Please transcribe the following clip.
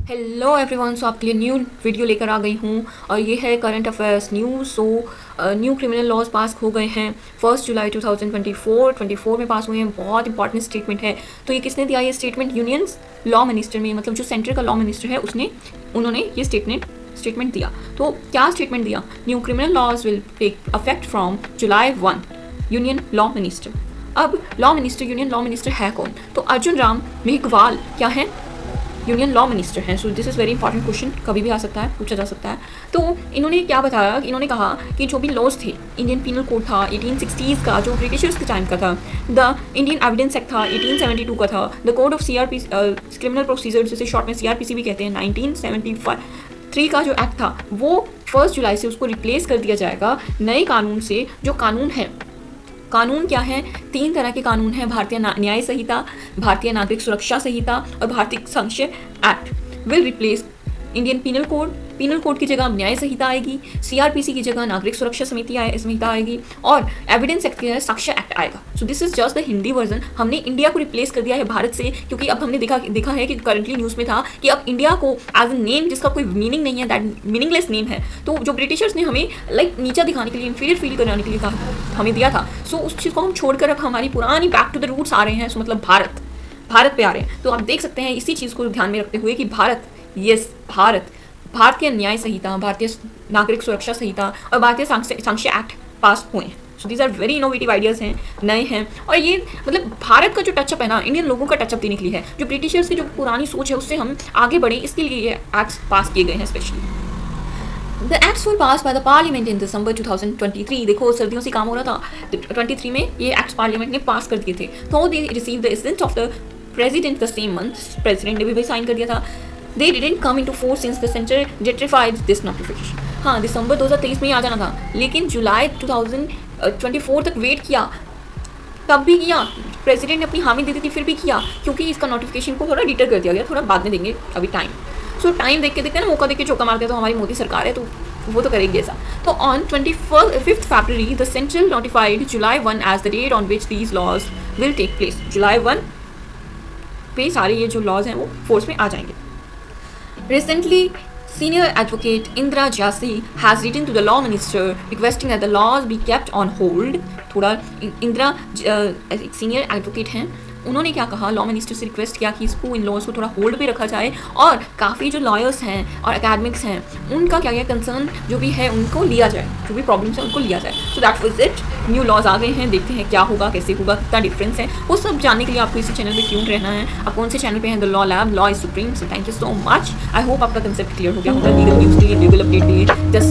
Hello everyone, सो आपके लिए new video लेकर आ गई हूँ और ये है current affairs news. So new criminal laws pass हो गए हैं 1 जुलाई 2024 में पास हुए हैं। बहुत इंपॉर्टेंट स्टेटमेंट है। तो ये किसने दिया ये स्टेटमेंट? यूनियंस लॉ मिनिस्टर में, मतलब जो सेंटर का लॉ मिनिस्टर है उन्होंने ये स्टेटमेंट दिया। तो क्या स्टेटमेंट दिया? New criminal laws will take affect from July 1। Union law minister. अब law minister, union law minister है कौन? तो अर्जुन राम मेघवाल क्या है? यूनियन लॉ मिनिस्टर हैं। So this is very important question, कभी भी आ सकता है, पूछा जा सकता है। तो इन्होंने क्या बताया? इन्होंने कहा कि जो भी लॉज थे, इंडियन पीनल कोड था 1860s का, जो ब्रिटिशर्स के टाइम का था, द इंडियन एविडेंस एक्ट था 1872 का था, the code of CRP criminal procedure, जिसे शॉर्ट में CRPC भी कहते हैं, 1973 का जो एक्ट था, वो 1 जुलाई से उसको रिप्लेस कर दिया जाएगा नए कानून से। जो कानून है, कानून क्या है? 3 तरह के कानून हैं: भारतीय न्याय संहिता, भारतीय नागरिक सुरक्षा संहिता और Bharatiya Sakshya act. Will replace Indian penal code की जगह न्याय संहिता आएगी, CRPC की जगह नागरिक सुरक्षा संहिता आएगी और एविडेंस एक्ट की जगह साक्ष्य एक्ट आएगा। So this is just the Hindi version. हमने इंडिया को रिप्लेस कर दिया है भारत से, क्योंकि अब हमने देखा है कि करंटली न्यूज़ में था कि अब इंडिया को एज अ नेम जिसका कोई मीनिंग नहीं है, दैट मीनिंगलेस नेम है, तो जो ब्रिटिशर्स ने हमें नीचा दिखाने के लिए, इंफीरियर फील कराने के लिए हमें दिया था, सो उस चीज़ को हम छोड़कर अब हमारी पुरानी बैक टू द रूट्स आ रहे हैं। सो मतलब भारत पे आ रहे हैं। तो आप देख सकते हैं इसी चीज़ को ध्यान में रखते हुए कि भारतीय न्याय संहिता, भारतीय नागरिक सुरक्षा संहिता और भारतीय संक्षय एक्ट पास हुए हैं। So these are very innovative ideas हैं, नए हैं। और ये मतलब भारत का जो टचअप है ना, इंडियन लोगों का टचअप देने के लिए है। जो ब्रिटिशर्स की जो पुरानी सोच है उससे हम आगे बढ़ें, इसके लिए ये एक्ट्स पास किए गए हैं specially. The acts were pass by the parliament in December 2023। देखो, सर्दियों से काम हो रहा था, तो 23 में ये एक्ट्स पार्लियामेंट ने पास कर दिए थे। तो they receive the essence of the president the same month. President ने भी साइन कर दिया था। They didn't come into force since the center ratified this notification। हाँ, दिसंबर 2023 में ही आ जाना था, लेकिन जुलाई 2024 तक वेट किया, तब भी किया। प्रेसिडेंट ने अपनी हामी दे दी थी, फिर भी किया, क्योंकि इसका नोटिफिकेशन को थोड़ा डिटर कर दिया गया, थोड़ा बाद में देंगे, अभी टाइम। सो टाइम देख के ना, मौका देख के चौका मारते हैं, तो हमारी मोदी सरकार है तो वो तो करेगी ऐसा। तो on 5 February the central notified July 1 as the date on which these laws will take place. जुलाई 1 पे सारे ये जो लॉज हैं वो फोर्स में आ जाएंगे। Recently, senior advocate Indra Jasi has written to the law minister requesting that the laws be kept on hold। थोड़ा इंदिरा एक सीनियर एडवोकेट हैं, उन्होंने क्या कहा? लॉ मिनिस्टर से रिक्वेस्ट किया कि इसको, इन लॉज को थोड़ा होल्ड पे रखा जाए, और काफ़ी जो लॉयर्स हैं और एकेडमिक्स हैं उनका क्या कंसर्न जो भी है उनको लिया जाए, जो भी प्रॉब्लम्स हैं उनको लिया जाए। So that was it. New laws आ गए हैं, देखते हैं क्या होगा, कैसे होगा, कितना डिफरेंस है, वो सब जानने के लिए आपको इसी चैनल पे ट्यून रहना है। आप कौन से चैनल पे हैं? The law lab, law is supreme. So thank you so much. I hope आपका कंसेप्ट क्लियर हो गया होगा। लीगल न्यूज़ के लिए, लीगल अपडेट के लिए जस्ट